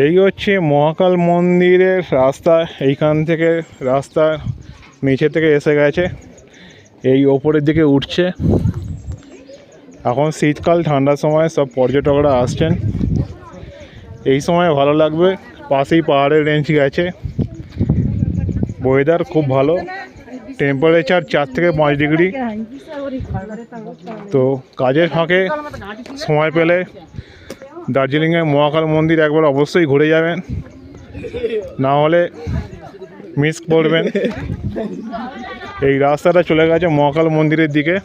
এই হচ্ছে মহাকাল মন্দিরের রাস্তা। এইখান থেকে রাস্তা নিচে থেকে এসে গেছে, এই ওপরের দিকে উঠছে। এখন শীতকাল, ঠান্ডার সময় সব পর্যটকরা আসছেন। এই সময় ভালো লাগবে, পাশেই পাহাড়ের রেঞ্জ গেছে। ওয়েদার খুব ভালো, টেম্পারেচার 4 থেকে 5 ডিগ্রি। তো কাজের ফাঁকে সময় পেলে দার্জিলিংয়ে মহাকাল মন্দির একবার অবশ্যই ঘুরে যাবেন, না হলে মিস করবেন। এই রাস্তাটা চলে গেছে মহাকাল মন্দিরের দিকে।